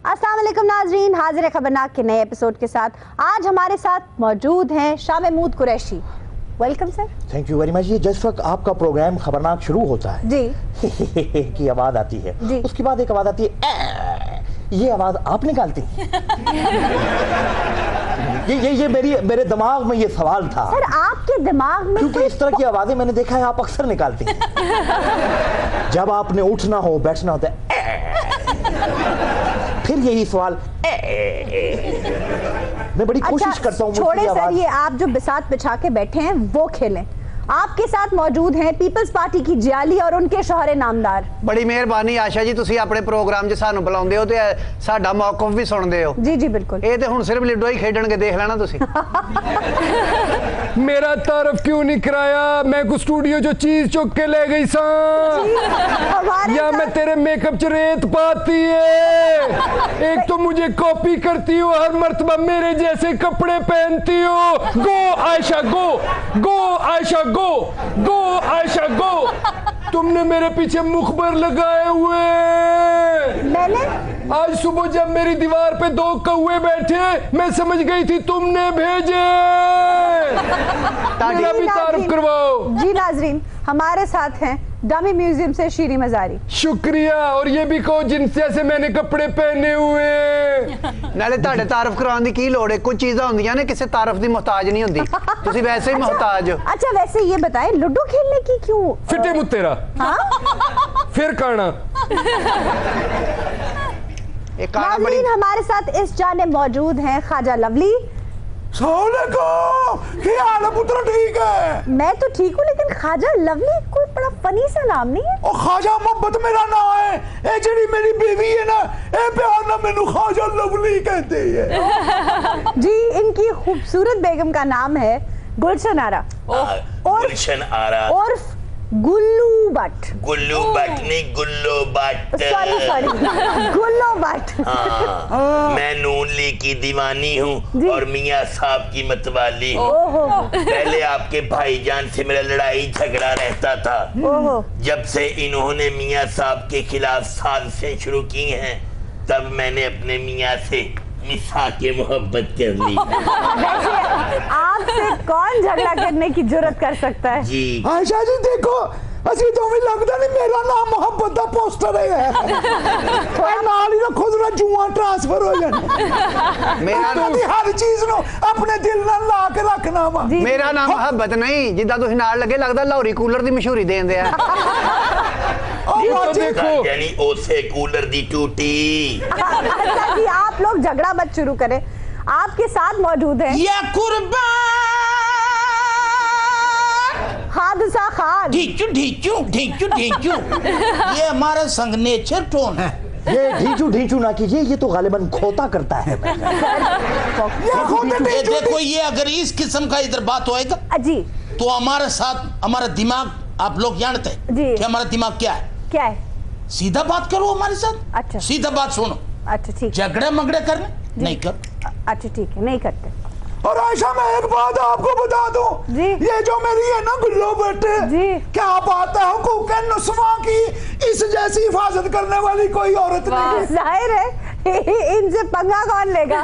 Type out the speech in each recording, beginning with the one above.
अस्सलाम वालेकुम नाजरीन, हाजिर है खबरनाक के नए एपिसोड के साथ। आज हमारे साथ मौजूद हैं Shah Mahmood Qureshi. Welcome sir. Thank you very much. ये जिस वक्त आपका प्रोग्राम खबरनाक शुरू होता है जी की आवाज आती है जी। उसके बाद एक आवाज आती है, ये आवाज आप निकालती हैं? ये मेरे दिमाग में ये सवाल था सर, आपके दिमाग में क्योंकि इस तरह की आवाजें मैंने देखा है आप अक्सर निकालती हैं। जब आपने उठना हो बैठना होता है फिर यही सवाल मैं बड़ी कोशिश करता हूँ। छोड़े सर, ये आप जो बिसात बिछा के बैठे हैं वो खेलें। आपके साथ मौजूद हैं पीपल्स पार्टी की जियाली और उनके शौहरे नामदार। बड़ी मेहरबानी आशा जी, तुसी अपने प्रोग्राम 'ਚ ਸਾਨੂੰ ਬੁਲਾਉਂਦੇ ਹੋ ਤੇ ਸਾਡਾ ਮੌਕਫ ਵੀ ਸੁਣਦੇ ਹੋ। जी जी बिल्कुल। ਇਹ ਤੇ ਹੁਣ ਸਿਰਫ ਲਿਡੋ ਹੀ ਖੇਡਣਗੇ, ਦੇਖ ਲੈਣਾ ਤੁਸੀਂ। मेरा तारफ क्यों नहीं कराया? मैं को स्टूडियो जो चीज चुक के ले गई सा या मैं तेरे मेकअप च रेत पाती है। एक तो मुझे कॉपी करती हो, हर मर्तबा मेरे जैसे कपड़े पहनती हो। गो आयशा गो, गो आयशा गो, गो आयशा गो। तुमने मेरे पीछे मुखबर लगाए हुए। मैंने आज सुबह जब मेरी दीवार पे 2 कौवे बैठे मैं समझ गई थी तुमने भेजे। मेरा भी तारीफ करवाओ। जी नाजरीन, हमारे साथ हैं डमी म्यूजियम से शीरी मजारी। शुक्रिया। और ये भी कहो जिनसे से मैंने कपड़े पहने हुए। ਨਾਲੇ ਤੁਹਾਡੇ ਤਾਰੀਫ ਕਰਾਉਣ ਦੀ ਕੀ ਲੋੜ ਹੈ? ਕੁਝ ਚੀਜ਼ਾਂ ਹੁੰਦੀਆਂ ਨੇ ਕਿਸੇ ਤਾਰੀਫ ਦੀ ਮੁਹਤਾਜ ਨਹੀਂ ਹੁੰਦੀ, ਤੁਸੀਂ ਵੈਸੇ ਹੀ ਮੁਹਤਾਜ ਹੋ। अच्छा वैसे ये बताएं, लूडो खेलने की क्यों फिटे मुझ तेरा फिर काना। एक काना बड़ी नाज़रीन, हमारे साथ इस जाने मौजूद हैं ख्वाजा लवली। क्या हाल है पुत्र? ठीक है, मैं तो ठीक हूँ, लेकिन ख्वाजा लवली कोई बड़ा फनी सा नाम नहीं है। और ख्वाजा मोहब्बत मेरा नाम है। ए जेडी मेरी बीवी है ना, ए प्यार ना मैनू ख्वाजा लवली कहते हैं। जी, इनकी खूबसूरत बेगम का नाम है गुलशन आरा गुलशन आरा और गुल्लू भट्ट। गुल्लू भट्ट नहीं, गुल्लो भट्ट। सॉरी गुल्लो भट्ट। हाँ, मैं नून लीग की दीवानी हूँ और मियाँ साहब की मतवाली हूँ। पहले आपके भाईजान से मेरा लड़ाई झगड़ा रहता था। जब से इन्होंने मियाँ साहब के खिलाफ साजिशें शुरू की हैं, तब मैंने अपने मियाँ से मिसा के मोहब्बत कर ली। वैसे आपसे कौन झगड़ा करने की जुर्रत कर सकता है? जी आयशा जी देखो, असि तो भी लगता नहीं मेरा नाम मोहब्बत का पोस्टर है। नाल ही रखो जरा जुआ ट्रांसफर हो जाए। मेरा नाम हर चीज नो अपने दिल नाल ला के रखना वा। मेरा नाम मोहब्बत नहीं, जिद्दां तुसीं नाल लगे लगदा लाहौरी कूलर दी मशहूरी देंदे आ। तो देखो यानी ओसे कूलर दी टूटी। अच्छा जी, आप लोग झगड़ा मत शुरू करें। आपके साथ मौजूद है या कुर्बान हादसा खान। ढीचू ढीचू ढीचू ढीचू ये हमारा सिग्नेचर टोन है। ये ढींचू ढींचू ना कीजिए, ये तो गालिबन खोता करता है। ये देखो, ये अगर इस किस्म का इधर बात होएगा जी तो हमारे साथ हमारा दिमाग, आप लोग जानते हैं जी। कि हमारा दिमाग क्या है। क्या है? सीधा बात करो हमारे साथ। अच्छा। सीधा बात सुनो, अच्छा ठीक। झगड़े मगड़े करने नहीं कर। अच्छा ठीक है, नहीं करते। और आयशा मैं एक बात आपको बता दूं, जी। ये जो मेरी है ना गुल्लो बेटे, जी। क्या बात है, हुकूक नुस्वा की इस जैसी हिफाजत करने वाली कोई औरत नहीं। जाहिर है इनसे पंगा कौन लेगा।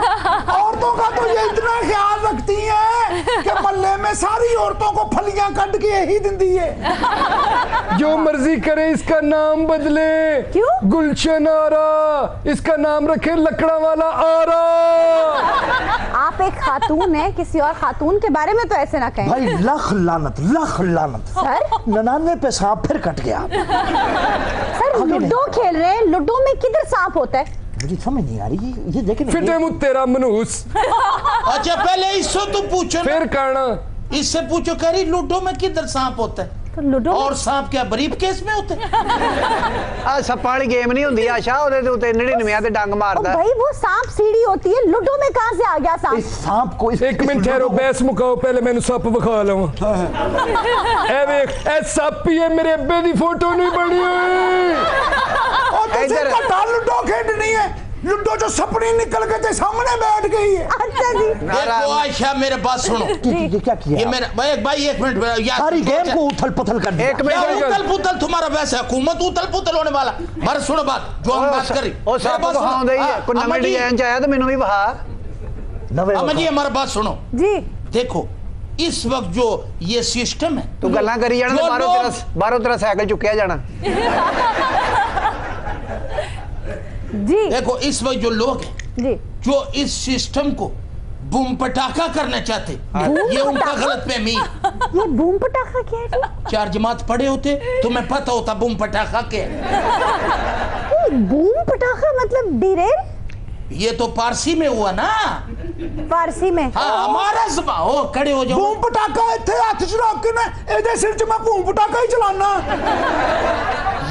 औरतों का तो ये इतना ख्याल रखती हैं कि मल्ले में सारी औरतों को फलियां कट के यही दिंदी है। जो मर्जी करे इसका नाम बदले। क्यों? गुलशन आरा, इसका नाम रखे लकड़ा वाला आरा। आप एक खातून है, किसी और खातून के बारे में तो ऐसे ना कहें। भाई लख लानत सर 99 पे सांप फिर कट गया। सर लूडो खेल रहे हैं, लूडो में किधर सांप होता है? मुझे समझ नहीं आ रही ये देखे फिटे मुझ तेरा मनूस। अच्छा पहले इससे तो पूछो ना। फिर काना इससे पूछो, कह रही लूडो में किधर सांप होता है? तो लूडो और सांप क्या बरीफ केस में होते हैं? आ सप्पां वाली गेम नहीं हुंदी आशा, ओदे ते उत्ते 99 ते डंग मारदा। भाई वो सांप सीढ़ी होती है, लूडो में कहां से आ गया सांप? इस सांप को एक मिनट ठहरो, बैस मुकाओ, पहले मैंने सप विखा लवां। ए वेख, ए सप ही है, मेरे अब्बे दी फोटो नहीं बनी हुई। और तुझे कटा लूडो खेडनी है, लुड्डो जो सपनी निकल के ते सामने बैठ गई है। अच्छा जी, देखो आयशा मेरे बात सुनो, ये क्या किया? ये मेरा भाई एक मिनट यार, सारी गेम को उथल पुथल कर दिया। एक मिनट उथल पुथल तुम्हारा वैसे हुकूमत उथल पुथल होने वाला। पर सुनो बात जो हम बात करी, ਉਹ ਸਭ ਦਿਖਾਉਂਦੇ ਹੀ ਕੋਈ ਨਵੇਂ ਡਿਜ਼ਾਈਨ ਚ ਆਇਆ ਤੇ ਮੈਨੂੰ ਵੀ ਵਿਖਾ। अमन जी हमारा बात सुनो जी देखो इस वक्त जो ये सिस्टम है, ਤੂੰ ਗੱਲਾਂ ਕਰੀ ਜਾਣਾ ਤੇ ਬਾਹਰੋਂ ਤੇਰਾ ਸਾਈਕਲ ਚੁੱਕਿਆ ਜਾਣਾ। जी देखो इस वक्त जो लोग हैं जी, जो इस सिस्टम को बूम पटाखा करना चाहते, ये उनका गलत फहमी। ये बूम पटाखा क्या है जी? 4 जमात पढ़े होते तुम्हें पता होता बूम पटाखा क्या है। बूम पटाखा मतलब डिरेल? ये तो पारसी में हुआ ना, फारसी में। हाँ हमारा जबा हो खड़े हो जाओ। बूम पटाखा इत्थे हथ च रख के ना एदे सिर च मैं बूम पटाखा ही चलाना।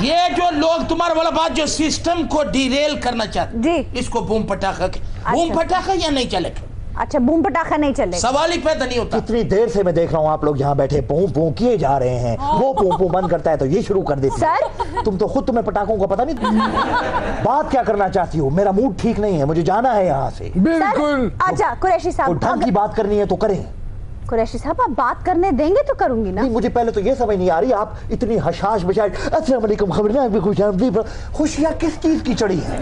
ये जो लोग तुम्हारा वाला बात जो सिस्टम को डिरेल करना चाहते जी, इसको बूम पटाखा बूम पटाखा या नहीं चलेगा, अच्छा बूम पटाखा नहीं चलेगा। सवाल ही पैदा नहीं होता। कितनी देर से मैं देख रहा हूँ आप लोग यहाँ बैठे पूं पूं किए जा रहे हैं। वो पूं पूं बंद करता है तो ये शुरू कर देती है। सर तुम तो खुद, तुम्हें पटाखों का पता नहीं। बात क्या करना चाहती हो? मेरा मूड ठीक नहीं है, मुझे जाना है यहाँ से। बिल्कुल। अच्छा कुरैशी तो साहब, ढंग की बात करनी है तो करें। कुरैशी साहब आप बात करने देंगे तो करूंगी ना। नहीं, मुझे पहले तो ये समझ नहीं आ रही, आप इतनी हशाश बशाश अस्सलाम वालेकुम खबर, खुशियाँ किस चीज की चढ़ी है?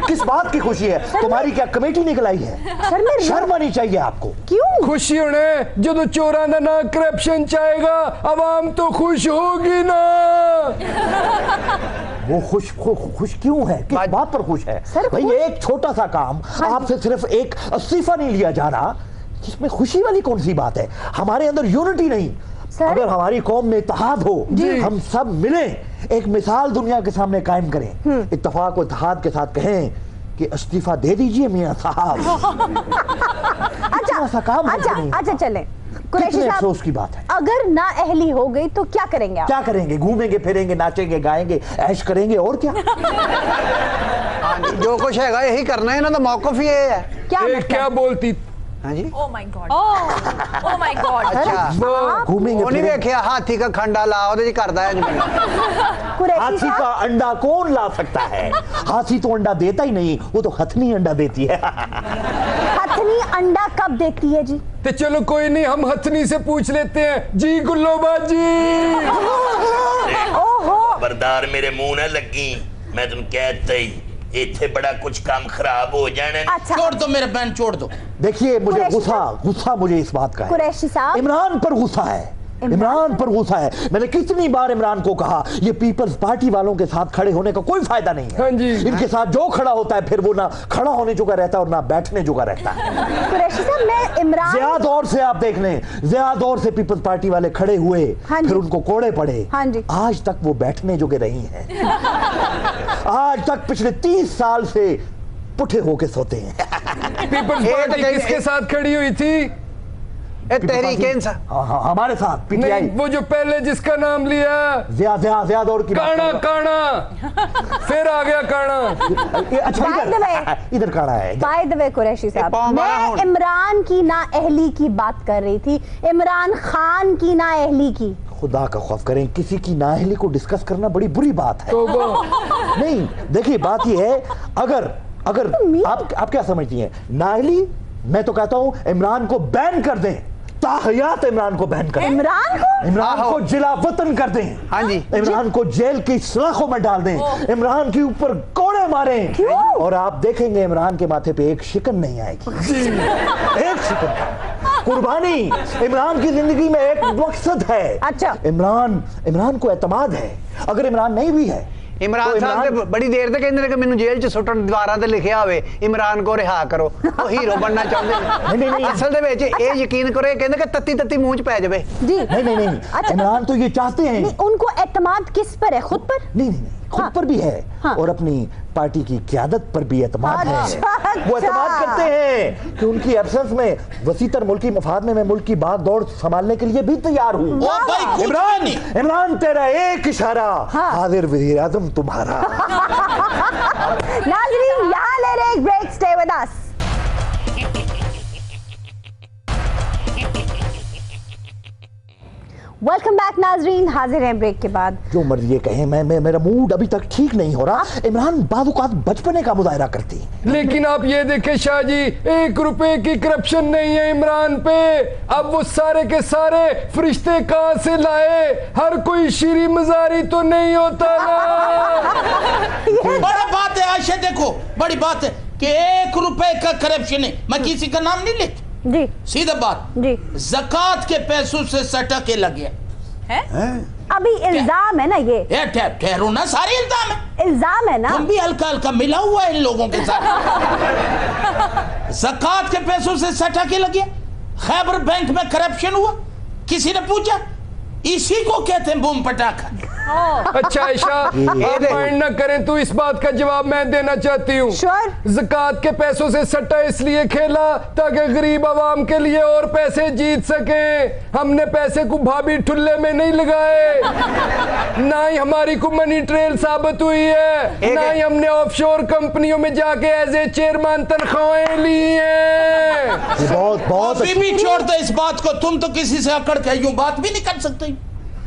किस बात की खुशी है? तुम्हारी क्या कमेटी निकल आई है? सर मैं शर्म आनी चाहिए आपको। क्यों? खुशी होने जो चोरा का ना करप्शन चाहेगा अवाम तो खुश होगी ना। वो खुश क्यों है? किस बात पर खुश है? भाई एक छोटा सा काम, आपसे सिर्फ एक इस्तीफा नहीं लिया जा रहा, जिसमें खुशी वाली कौन सी बात है? हमारे अंदर यूनिटी नहीं। अगर हमारी कौम में इत्तेहाद हो, हम सब मिले, एक मिसाल दुनिया के सामने कायम करें, इत्तेफाक और इत्तेहाद के साथ कहें कि इस्तीफा दे दीजिए मियां साहब। अच्छा चलें। कुरैशी साहब अफसोस की बात है। अगर ना अहली हो गई तो क्या करेंगे आप? क्या करेंगे? घूमेंगे फिरेंगे, नाचेंगे गाएंगे, ऐश करेंगे और क्या। जो कुछ है यही करना है, इन्हों का मौकफ ही ये है। क्या बोलती? हाँ जी, Oh my God. Oh my God. अच्छा घूमेंगे वो नहीं देखिया हाथी का खंडा ला ਉਹਦੇ ਚ करदा है। हाथी का अंडा कौन ला सकता है? हाथी तो अंडा देता ही नहीं, वो तो हथनी अंडा देती है। हथनी अंडा कब देती है जी? तो चलो कोई नहीं, हम हथनी से पूछ लेते हैं। जी गुल्लोबा जी। ओहो खबरदार मेरे मुंह ना लगी, मैं तुम कहता ही इतने बड़ा कुछ काम खराब हो जाने। अच्छा छोड़ दो मेरे बहन, छोड़ दो। देखिए मुझे गुस्सा मुझे इस बात का है। कुरैशी साहब इमरान पर गुस्सा है, इमरान पर गुस्सा है। मैंने कितनी बार इमरान को कहा ये पीपल्स पार्टी वालों के साथ खड़े होने का कोई फायदा नहीं है। हाँ जी। इनके साथ जो खड़ा होता है फिर वो ना खड़ा होने जोगा रहता है और ना बैठने जोगा रहता है। कुरैशी साहब मैं इमरान ज़िया दौर से आप देख लें, ज़िया दौर से पीपल्स पार्टी वाले खड़े हुए, हाँ फिर उनको कोड़े पड़े, हाँ जी। आज तक वो बैठने जोगे रही हैं। आज तक पिछले 30 साल से पुठे होके सोते हैं। पीपल्स पार्टी किसके साथ खड़ी हुई थी? तहरीक इंसाफ। हाँ, हमारे साथ पीटीआई। नहीं, वो जो पहले जिसका नाम लिया ज़िया दौर की काना काना, फिर आ गया काना। अच्छा इधर काना है। बाय द वे कुरैशी साहब, मैं इमरान की ना अहली की बात कर रही थी, इमरान खान की ना अहली की। खुदा का खौफ करें, किसी की नाअहली को डिस्कस करना बड़ी बुरी बात है। नहीं देखिए बात ये है, अगर आप क्या समझती हैं नाअहली? मैं तो कहता हूं इमरान को बैन कर दें, ताहयात इमरान को बैन कर दें, इमरान को जिला वतन कर दें। हाँ जी। इमरान को जेल की सलाखों में डाल दें, इमरान के ऊपर कोड़े मारें, और आप देखेंगे इमरान के माथे पे एक शिकन नहीं आएगी। एक शिकन कुर्बानी। इमरान की जिंदगी में एक मकसद है। अच्छा इमरान को एतमाद है। अगर इमरान नहीं भी है, इमरान साहब ने बड़ी देर तक कहते कि मैंने जेल च सुटन दीवारां ते लिखिया होवे इमरान को रिहा करो, वो हीरो बनना चाहते नहीं। असल दे विच ये यकीन करो, कहते कि तत्ती तत्ती मुंह च पै जावे जी। नहीं। अच्छा। इमरान तो ये चाहते हैं। नहीं, उनको एतमाद किस पर है? खुद पर? नहीं खुद पर भी है, और अपनी पार्टी की क़यादत पर भी एतमाद है। वो एतमाद करते हैं कि उनकी एब्सेंस में वसीतर मुल्की मफाद में मैं मुल्क की बात दौड़ संभालने के लिए भी तैयार हूँ। इमरान तेरा एक इशारा, हाजिर वज़ीर आज़म तुम्हारा। नाज़रीन यहाँ ले रहे एक break, stay with us. Welcome back नाजरीन, हाजिर हैं ब्रेक के बाद। जो मर्जी कहें, मैं मेरा मूड अभी तक ठीक नहीं हो रहा। इमरान बादुकात बचपने का मुजाहरा करती है। लेकिन आप ये देखें शाह जी, 1 रुपए की करप्शन नहीं है इमरान पे। अब वो सारे के सारे फरिश्ते कहां से लाए? हर कोई शीरी मजारी तो नहीं होता ना। बड़ी बात है आयशा, देखो बड़ी बात है कि 1 रुपए का करप्शन है। मैं किसी का नाम नहीं लेता जी, सीधा बात जी। ज़कात के पैसों से सटा के लग गया है? अभी इल्जाम है ना ये, ठहरो ना, सारे इल्जाम है। इल्जाम है ना। तुम भी हल्का हल्का मिला हुआ है इन लोगों के साथ। ज़कात के पैसों से सटा के लग गया। खैबर बैंक में करप्शन हुआ, किसी ने पूछा? इसी को कहते हैं बूम पटाखा। अच्छा आयशा, आप माइंड न करें तो इस बात का जवाब मैं देना चाहती हूँ। श्योर। ज़कात के पैसों से सट्टा इसलिए खेला ताकि गरीब आवाम के लिए और पैसे जीत सके। हमने पैसे को भाभी ठुल्ले में नहीं लगाए, ना ही हमारी को मनी ट्रेल साबित हुई है, ना ही हमने ऑफशोर कंपनियों में जाके एज ए चेयरमैन तनख्वाहें ली हैं। बहुत बहुत भी छोड़ दो इस बात को, तुम तो किसी से अकड़ के यूं बात भी नहीं कर सकते।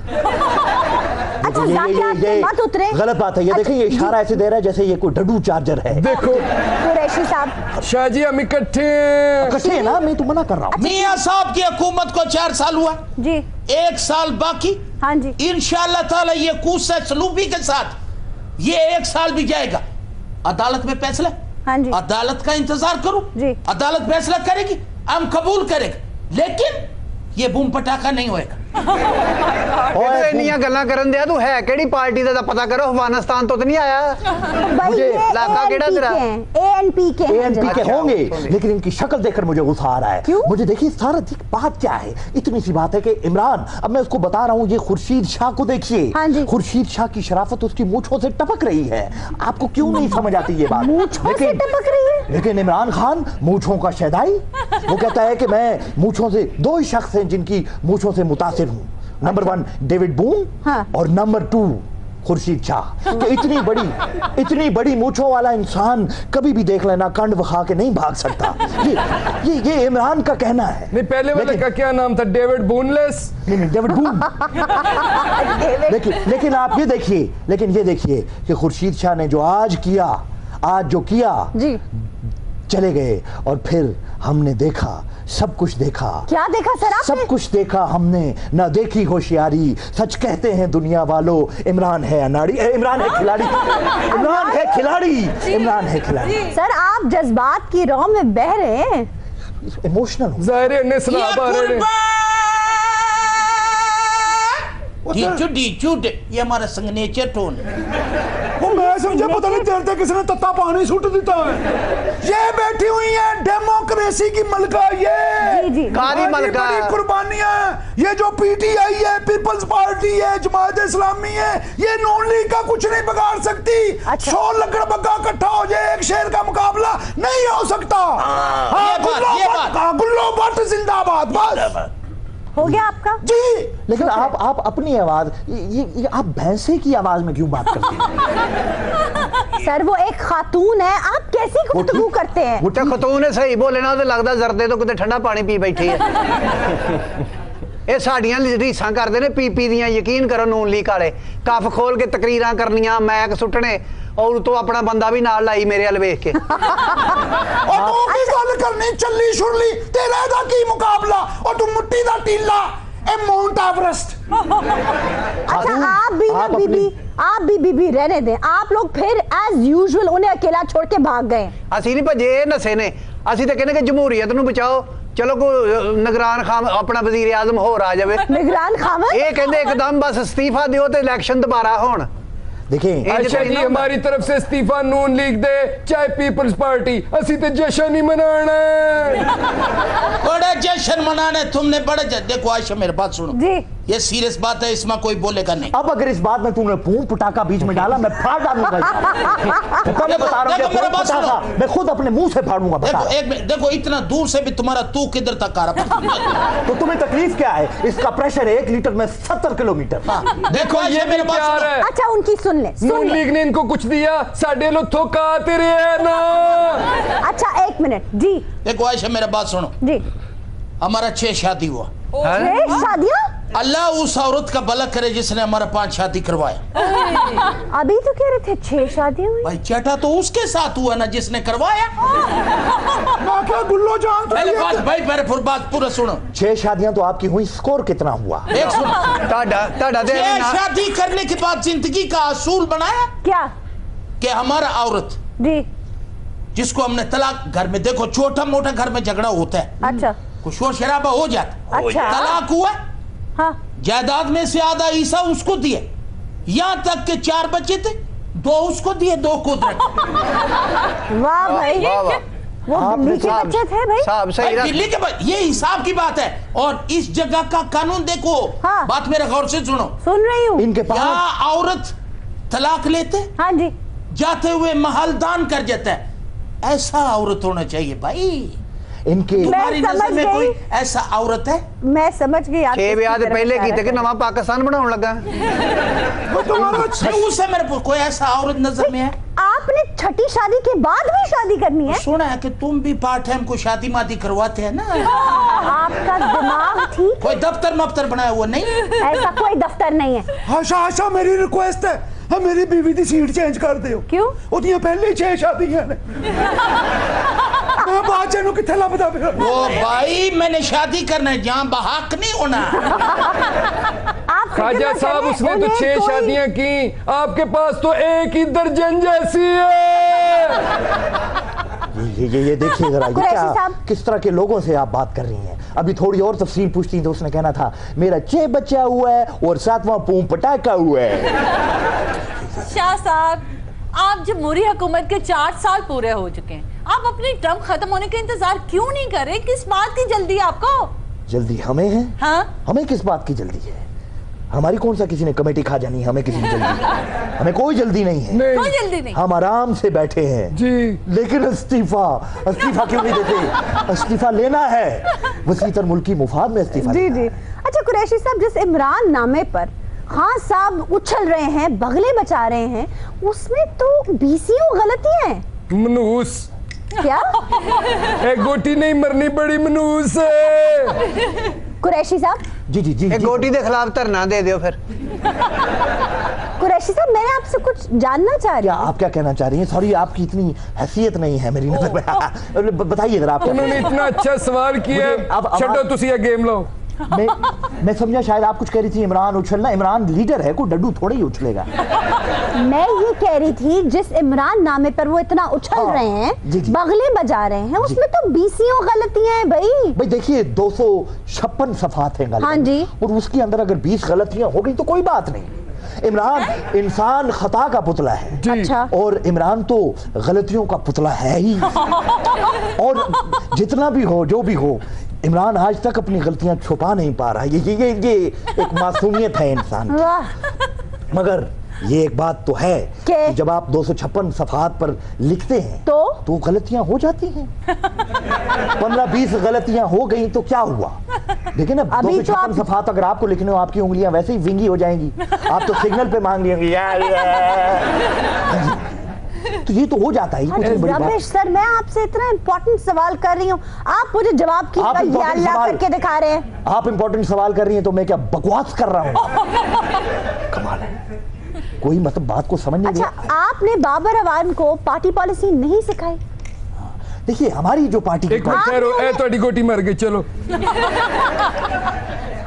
अच्छा, ये मत उतरे। गलत बात है। ये देखिए, ये इशारा ऐसे दे रहा है जैसे ये कोई डडू चार्जर है। देखो कुरैशी साहब, शाह जी, हम इकट्ठे हैं। कटे ना, मैं तो मना कर रहा हूँ। मियां साहब की हुकूमत को 4 साल हुआ जी। 1 साल बाकी। हाँ जी। इंशाअल्लाह ताला ये कूसा सलूबी के साथ ये 1 साल भी जाएगा। अदालत में फैसला, हाँ जी। अदालत का इंतजार करो जी। अदालत फैसला करेगी, हम कबूल करेंगे, लेकिन ये बूम पटाखा नहीं होएगा। इन्नियां गल्लां करन दिया, तू है केड़ी पार्टी दा पता करो। अफगानिस्तान तो नहीं आया। मुझे इलाका केड़ा तेरा? ANP के होंगे, लेकिन इनकी शक्ल देखकर मुझे गुस्सा आ रहा है। क्यों? मुझे देखिए, सारा बात क्या है? इतनी सी बात है कि इमरान, अब मैं उसको बता रहा हूँ, ये खुर्शीद शाह को देखिए। हाँ जी। खुर्शीद शाह की शराफत उसकी मूंछों से टपक रही है। आपको क्यों नहीं समझ आती ये बात? मूंछों से टपक रही है? लेकिन इमरान खान मूंछों का शैदाई, वो कहता है कि मैं मूंछों से, 2 ही शख्स हैं जिनकी मूंछों से मुतासिर हूँ। नंबर 1 डेविड बून, हाँ। और नंबर 2 खुर्शीद शाह। कि इतनी बड़ी मूंछों वाला इंसान कभी भी देख लेना कंड बखा के नहीं भाग सकता। ये इमरान का कहना है। नहीं, पहले वाले का क्या नाम था? डेविड बूनलेस? नहीं, डेविड बून। लेकिन आप ये देखिए कि खुर्शीद शाह ने जो आज जो किया जी, चले गए और फिर हमने देखा, सब कुछ देखा। क्या देखा सर आपने? सब कुछ देखा हमने, ना देखी होशियारी। सच कहते हैं दुनिया वालों, इमरान है अनाड़ी, इमरान है खिलाड़ी, इमरान है खिलाड़ी, इमरान है खिलाड़ी। सर, आप जज्बात की रौ में बह रहे हैं। इमोशनल हूं। ये हमारा सिग्नेचर टोन है। मैं समझा पता नहीं देर तक किसने तत्ता पानी सुट देता है। ये बैठी हुई है डेमोक्रेसी की मलका, ये जी, काली मलका, बड़ी कुर्बानियां। ये जो PTI है, पीपल्स पार्टी है, जमात इस्लामी है, ये नून लीग का कुछ नहीं बिगाड़ सकती। अच्छा। 100 लकड़ बग्गा इकट्ठा हो जाए, एक शेर का मुकाबला नहीं हो सकता। गुल्लो भट्ट जिंदाबाद। बस हो गया आपका जी। लेकिन आप अपनी आवाज, ये आप भैंसे की आवाज में क्यों बात करते हैं? सर, वो एक खातून है, आप कैसी गुफ्तगू करते हैं? वो खतून है, सही बोले ना तो लगता जरदे तो कितने ठंडा पानी पी बैठी है। ये साड़ियां रीसां करते ने पी दियां, यकीन करो नून लीग वाले कफ खोल के तकरीरां करनियां, मैक सुटने, और तो अपना बंदा भी नाल लाई मेरे वाल वेख के। और तू की गल करनी चल्ली शुरली, तेरा दा की मुकाबला, और तू मुट्ठी दा टीला, ए माउंट एवरेस्ट। अच्छा, आप भी बीबी रहने दें। आप लोग फिर एज यूजुअल उन्हें अकेला छोड़ के भाग गए। ਅਸੀਂ नहीं भजे नसे ने, ਅਸੀਂ तो कहने कि जमहूरीयत नूं बचाओ, चलो को निगरान खाम अपना वजीर आजम होर आ जावे। निगरान खामन ये कहते एकदम बस इस्तीफा दियो ते इलेक्शन दोबारा होण। देखिए अच्छा जी, हमारी तरफ से इस्तीफा नून लीग दे चाहे पीपल्स पार्टी, असी तो जश्न ही मनाना है। बड़ा जश्न मनाना है तुमने, बड़े देखो आयशा मेरे बात सुनो जी, ये सीरियस बात है, इसमें कोई बोलेगा नहीं। अब अगर इस बात में तूने बूम पटाखा बीच में डाला, मैं फाड़ डालूंगा। मैं बता रहा हूं, मेरा बात सुनो, मैं खुद अपने मुंह से फाड़ूंगा। देखो एक मिनट, देखो इतना दूर से भी तुम्हारा तू किधर तक आ रहा। तो तुम्हें तकलीफ क्या है? इसका प्रेशर 1 लीटर में 70 किलोमीटर। देखो ये मेरे बात सुनो। अच्छा, उनकी सुन ले। नून लीग ने इनको कुछ दिया, साडे लो थोका आते रहे ना। अच्छा, 1 मिनट जी। देखो आयशा मेरा बात सुनो, जी, हमारा 6 शादी हुआ। 6 शादियां? अल्लाह उस औरत का भला करे जिसने हमारा 5 शादी करवाया। अभी तो कह रहे थे 6 शादी हुई। भाई चटा तो उसके साथ हुआ ना जिसने करवाया। क्या गुल्लो जान पहले बात भाई मेरे बात पूरा सुनो। 6 शादियां तो आपकी हुई, स्कोर कितना हुआ? एक सुनो, 6 शादी करने के बाद जिंदगी का असूल बनाया क्या कि हमारा औरत जी जिसको हमने तलाक, घर में देखो छोटा मोटा घर में झगड़ा होता है, अच्छा कुछ शोर शराबा हो जाता, अच्छा तलाक हुआ, हाँ जायदाद में से आधा हिस्सा उसको दिए, यहाँ तक के 4 बच्चे थे, 2 उसको दिए, 2 खुद रखे। वाह भाई, वो दिल्ली के बच्चे थे भाई। साहब सही भाई दिल्ली के ये हिसाब की बात है। और इस जगह का कानून देखो, हाँ। बात मेरे गौर से सुनो। सुन रही हूँ। इनके पास यहाँ औरत तलाक लेते, हाँ जी, जाते हुए महल दान कर जाता है। ऐसा औरत होना चाहिए भाई। इनके तुम्हारी नजर में कोई ऐसा औरत है? मैं समझ गई। 6 ब्याह पहले की थे कि नवा पाकिस्तान बनाने लगा। उससे मेरे कोई ऐसा औरत नजर में है? आपने 6ठी शादी के बाद भी शादी करनी है? सुना है कि तुम भी पार्ट टाइम को शादी मादी करवाते हैं ना। आपका दिमाग ठीक? कोई दफ्तर मफ्तर बनाया हुआ नहीं? ऐसा कोई दफ्तर नहीं है। आशा आशा मेरी रिक्वेस्ट है, मेरी बीवी की सीट चेंज कर दियो। क्यों? ਉਹਦੀਆਂ पहले 6 शादियां ने। मैं बादशाह नु किथे लभदा फिर? ओ भाई मैंने शादी करना है, जहां बहाक नहीं होना। ख्वाजा साहब उसने तो 6 शादियां की, आपके पास तो एक ही दर्जन जैसी है। ये देखिए जरा, ये क्या किस तरह के लोगों से आप बात कर रही हैं? अभी थोड़ी और तफसील पूछती तो उसने कहना था मेरा 6 बच्चा हुआ है और 7वां पूम पटाखा हुआ है। शाह साहब, आप जमहूरी हुकूमत के 4 साल पूरे हो चुके हैं, आप अपनी टर्म खत्म होने का इंतजार क्यों नहीं कर रहे? किस बात की जल्दी आपको? जल्दी हमें है? हाँ? हमें किस बात की जल्दी है? हमारी कौन सा किसी ने कमेटी खा जानी है? हमें किसी की जल्दी? हमें कोई जल्दी नहीं है। कोई जल्दी नहीं। हम आराम से बैठे हैं जी। लेकिन इस्तीफा क्यों नहीं देते? इस्तीफा लेना है, वसीतर मुल्की मुफाद में इस्तीफा। जी जी। अच्छा कुरैशी साहब, जिस इमरान नामे पर खान साहब उछल रहे हैं, बगले बचा रहे हैं, उसमें तो 20 गलतियां हैं। मनूस क्या? एक गोटी नहीं मरनी बड़ी मनूस है। कुरैशी साहब जी जी जी, एक गोटी के खिलाफ धरना दे दो फिर। कुरैशी साहब, मैं आपसे कुछ जानना चाह रही हूँ। आप क्या कहना चाह रही हैं? सॉरी, आपकी इतनी हैसियत नहीं है मेरी नजर में। बताइए जरा आप। उन्होंने इतना अच्छा सवाल किया, छो तुसी ये गेम लो। मैं समझा शायद आप कुछ कह रही थी इमरान उछलना। इमरान लीडर है, कोई डड्डू थोड़ी ही उछलेगा। मैं ये कह रही थी जिस इमरान नामे पर वो इतना उछल रहे हैं, बगले बजा रहे हैं, उसमें तो 20 गलतियां हैं भाई। देखिए 256 सफात हैं हाँ जी, और उसके अंदर अगर 20 गलतियां हो गई तो कोई बात नहीं। इमरान इंसान खता का पुतला है। अच्छा। और इमरान तो गलतियों का पुतला है ही। और जितना भी हो, जो भी हो, इमरान आज तक अपनी गलतियां छुपा नहीं पा रहा। ये एक मासूमियत है इंसान की। मगर ये एक बात तो है कि जब आप 256 सफात पर लिखते हैं तो गलतियां हो जाती हैं। 15-20 गलतियां हो गई तो क्या हुआ? देखिए ना, 256 सफात अगर आपको लिखने हो, आपकी उंगलियां वैसे ही विंगी हो जाएंगी। आप तो सिग्नल पे मांग लेंगे तो ये तो हो जाता है। रमेश सर, मैं आपसे इतना इम्पोर्टेंट सवाल कर रही हूँ, आप मुझे जवाब की करके दिखा रहे हैं। आप इम्पोर्टेंट सवाल कर रही हैं तो मैं क्या बकवास कर रहा हूँ? कमाल है, कोई मतलब बात को समझ नहीं। अच्छा, आपने बाबर अवान को पार्टी पॉलिसी नहीं सिखाई? देखिए हमारी जो पार्टी की थोड़ी गोटी मर गई, चलो।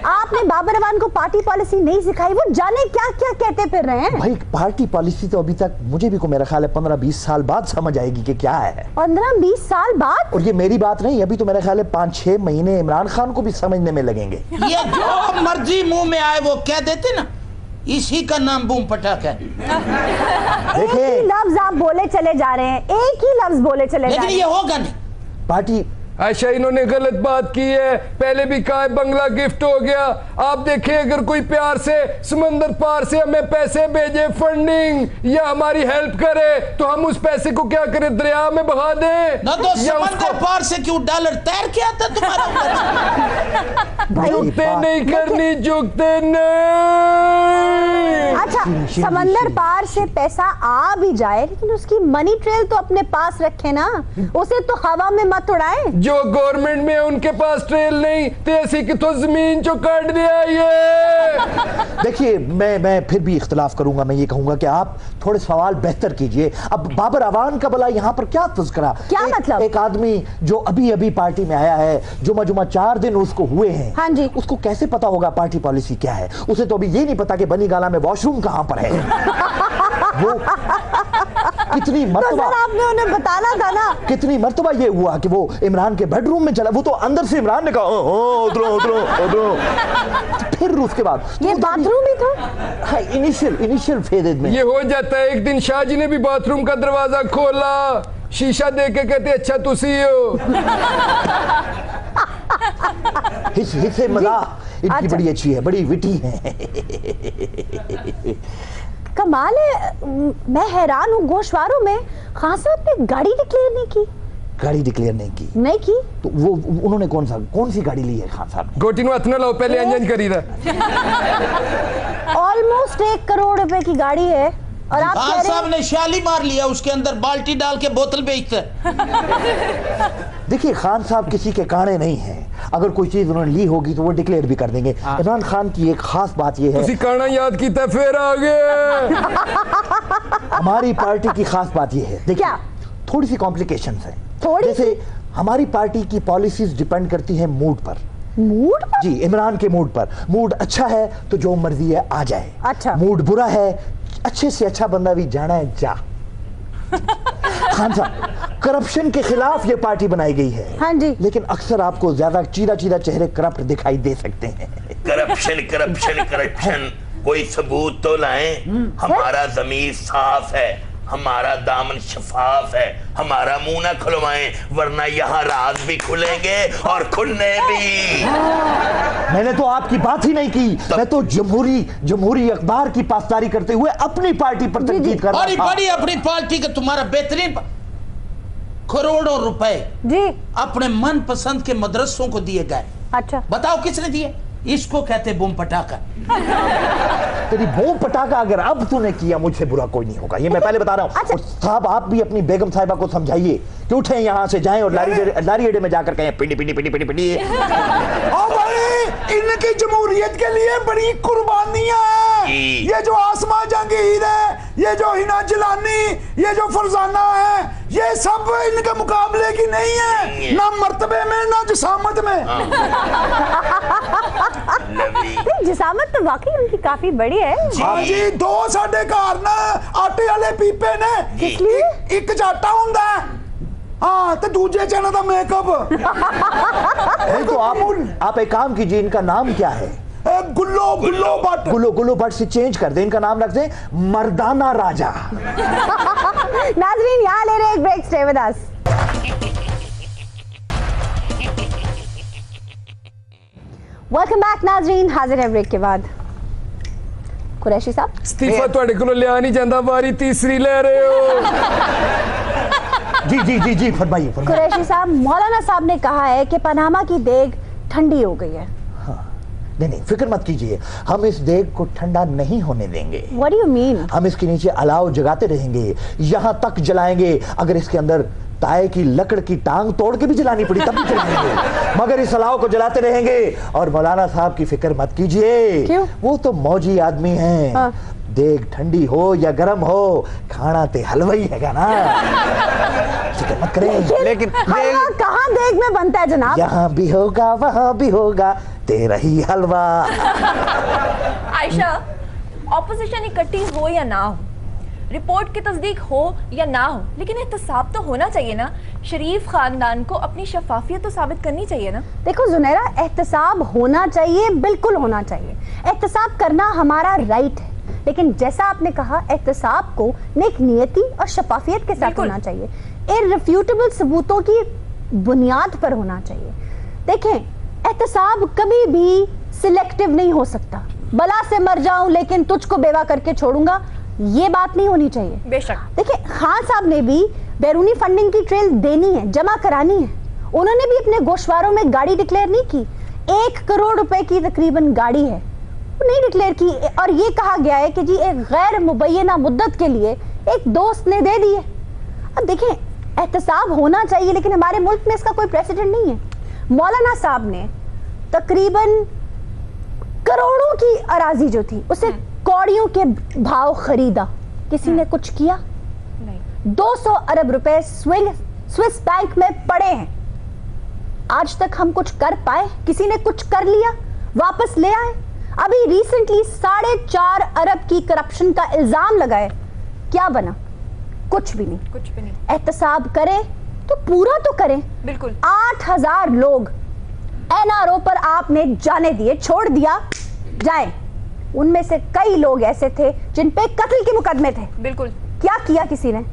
आपने बाबर अवान को पार्टी पॉलिसी नहीं सिखाई, वो जाने क्या क्या कहते फिर रहे हैं। भाई पार्टी पॉलिसी तो अभी तक मुझे भी को मेरा ख्याल है 15-20 साल बाद समझ आएगी कि क्या है। 15-20 साल बाद? और ये मेरी बात नहीं, अभी तो मेरा ख्याल है 5-6 महीने इमरान खान को भी समझने में लगेंगे। ये जो मर्जी मुंह में आए वो कह देते ना, इसी का नाम बूम पटाखा है। एक ही लफ्ज आप बोले चले जा रहे हैं, एक ही लफ्ज बोले चले जा रहे हैं। लेकिन ये होगा नहीं। पार्टी अच्छा, इन्होंने गलत बात की है। पहले भी कहा बंगला गिफ्ट हो गया। आप देखें, अगर कोई प्यार से समंदर पार से हमें पैसे भेजे, फंडिंग या हमारी हेल्प करे, तो हम उस पैसे को क्या करें? दरिया में बहा दें ना। तो समंदर पार से क्यों डॉलर तैर के आता तुम्हारा? झुकते नहीं करनी, झुकते नहीं। अच्छा, समंदर पार से पैसा आ भी जाए, लेकिन उसकी मनी ट्रेल तो अपने पास रखे ना, उसे तो हवा में मत उड़ाए। जो गवर्नमेंट में है उनके पास ट्रेल नहीं तो ऐसी कि तो जमीन जो काट दिया ये। देखिए मैं फिर भी इख्तिलाफ करूंगा। मैं ये कहूंगा कि आप थोड़े सवाल बेहतर कीजिए। अब बाबर अवान का भला यहाँ पर क्या तज़किरा? क्या मतलब? एक आदमी जो अभी अभी पार्टी में आया है, जुमा 4 दिन उसको हुए हैं, हाँ जी, उसको कैसे पता होगा पार्टी पॉलिसी क्या है? उसे तो अभी ये नहीं पता कि बनी गाला में वॉशरूम कहाँ पर है। वो कितनी मर्तबा तो आपने उन्हें बताना था ना, कितनी मर्तबा ये हुआ कि वो इमरान के बेडरूम में चला, वो तो अंदर से इमरान ने कहा उधरो। फिर उसके बाद ये बाथरूम ही था। इनिशियल फेज में ये हो जाता है। एक दिन शाह जी ने भी बाथरूम का दरवाजा खोला, शीशा देख के कहते अच्छा तुसी हो। हिस्से मजाक इनकी बड़ी अच्छी है, बड़ी विटी है। कमाल है। मैं हैरान हूँ, गोशवारों में खान साहब ने गाड़ी डिक्लेयर नहीं की। गाड़ी डिक्लेयर नहीं की तो वो उन्होंने कौन सी गाड़ी ली है खान साहब ने? गोटी न लो, पहले अंजन करी था। ऑलमोस्ट 1 करोड़ रुपए की गाड़ी है और आप खान साहब ने शाली मार लिया, उसके अंदर बाल्टी डाल के बोतल बेचते। देखिए खान साहब किसी के काने नहीं हैं। अगर कोई चीज उन्होंने ली होगी तो वो डिक्लेयर भी कर देंगे। इमरान खान की एक खास बात ये है, उसी काना याद की था फिर आगे। हमारी पार्टी की खास बात ये है, देखिए थोड़ी सी कॉम्प्लिकेशंस है। जैसे हमारी पार्टी की पॉलिसीज डिपेंड करती है मूड पर। मूड पर? जी, इमरान के मूड पर। मूड अच्छा है तो जो मर्जी है आ जाए। अच्छा। मूड बुरा है, अच्छे से अच्छा बंदा भी जाना है जा। खान साहब, करप्शन के खिलाफ ये पार्टी बनाई गई है। हाँ जी। लेकिन अक्सर आपको ज्यादा चीरा चेहरे करप्ट दिखाई दे सकते हैं। करप्शन कोई सबूत तो लाएं। हमारा ज़मीर साफ है, हमारा दामन शफाफ है, हमारा मुंह ना खुलवाएं वरना यहाँ राज भी खुलेंगे और खुलने भी। मैंने तो आपकी बात ही नहीं की। मैं तो जमहूरी अखबार की पासदारी करते हुए अपनी पार्टी पर तनकीद कर रहा था। बड़ी अपनी पार्टी का तुम्हारा बेहतरीन करोड़ों रुपए जी अपने मन पसंद के मदरसों को दिए गए। अच्छा, बताओ किसने दिए? इसको कहते बम पटाखा। तेरी बम पटाखा अगर अब तूने किया मुझसे बुरा कोई नहीं होगा, ये मैं पहले बता रहा हूँ। अच्छा। साहब आप भी अपनी बेगम साहिबा को समझाइए कि उठे यहाँ से जाएं और लारी अड्डे में जाकर कहें पिंडी। इनकी जमहूरियत के लिए बड़ी कुर्बानियां हैं। ये जो आसमा जहांगीर है, ये जो हिना जिलानी, ये जो फरजाना है, ये सब इनके मुकाबले की नहीं है, ना मर्तबे में ना जिसामत में। जिसामत तो वाकई उनकी काफी बड़ी है। हाँ जी, 2 साढ़े घर ना आटे वाले पीपे ने, एक जाटा हुंदा है, हाँ तो दूजे चना का मेकअप। तो आप एक काम कीजिए, इनका नाम क्या है? गुल्लो भट्ट से चेंज कर दे, इनका नाम रख दे मर्दाना राजा। नाज़रीन यहाँ ले रहे एक break, stay with us. Welcome back नाज़रीन, हाजिर है ब्रेक के बाद। कुरैशी साहब, इस्तीफा तुहाडे कोलों लिया नहीं जांदा, बारी तीसरी ले रहे हो। जी फरमाइए। कुरैशी साहब, मौलाना साहब ने कहा है कि पनामा की देग ठंडी हो गई है। हाँ, नहीं फिक्र मत कीजिए, हम इस देग को ठंडा नहीं होने देंगे। What do you mean? हम इसके नीचे अलाव जगाते रहेंगे, यहाँ तक जलाएंगे, अगर इसके अंदर ताए की लकड़ की टांग तोड़ के भी जलानी पड़ी तब भी जलाएंगे, मगर इस अलाव को जलाते रहेंगे। और मौलाना साहब की फिक्र मत कीजिए। क्यों? वो तो मौजी आदमी हैं। हाँ। देग ठंडी हो या गर्म हो, खाना ते हलवा ही है ना। फिक्र मत करें। लेकिन कहाँ देग में बनता है जनाब? यहाँ भी होगा वहाँ भी होगा तेरा ही हलवा। आयशा, ऑपोजिशन इकट्ठी हो या ना हो, रिपोर्ट की तस्दीक हो या ना हो, लेकिन एहतसाब तो होना चाहिए ना। शरीफ खानदान को अपनी शफाफियत तो साबित करनी चाहिए ना। देखो जुनैरा, एहतसाब होना चाहिए, बिल्कुल होना चाहिए। एहतसाब करना हमारा राइट है, लेकिन जैसा आपने कहा, एहतसाब को नेक नियति और शफाफियत के साथ होना चाहिए, इररिफ्यूटेबल सबूतों की बुनियाद पर होना चाहिए। देखें, एहतसाब कभी भी सिलेक्टिव नहीं हो सकता। बला से मर जाऊं लेकिन तुझको बेवा करके छोड़ूंगा, ये बात नहीं होनी चाहिए। बेशक। देखिए, खान साहब ने भी बैरूनी फंडिंग की ट्रेल देनी है, जमा करानी है। उन्होंने भी अपने गोशवारों में गाड़ी डिक्लेयर नहीं की। 1 करोड़ रुपए की तकरीबन गाड़ी है, वो नहीं डिक्लेयर की, और ये कहा गया है कि जी एक गैर मुबैना मुद्दत के लिए एक दोस्त ने दे दी है। अब देखें, एहतसाब होना चाहिए, लेकिन हमारे मुल्क में इसका कोई प्रेसिडेंट नहीं है। मौलाना साहब ने तकरीबन करोड़ों की अराजी जो थी उसे कौड़ियों के भाव खरीदा, किसी ने कुछ किया नहीं। 200 अरब रुपए स्विस बैंक में पड़े हैं, आज तक हम कुछ कर पाए? किसी ने कुछ कर लिया, वापस ले आए? अभी रिसेंटली 4.5 अरब की करप्शन का इल्जाम लगाए, क्या बना? कुछ भी नहीं, कुछ भी नहीं। एहतसाब करें तो पूरा तो करें। बिल्कुल। 8000 लोग एनआरओ पर आपने जाने दिए, छोड़ दिया जाए। उनमें से कई लोग ऐसे थे जिन पे कत्ल के मुकदमे थे। बिल्कुल। क्या किया किसी ने?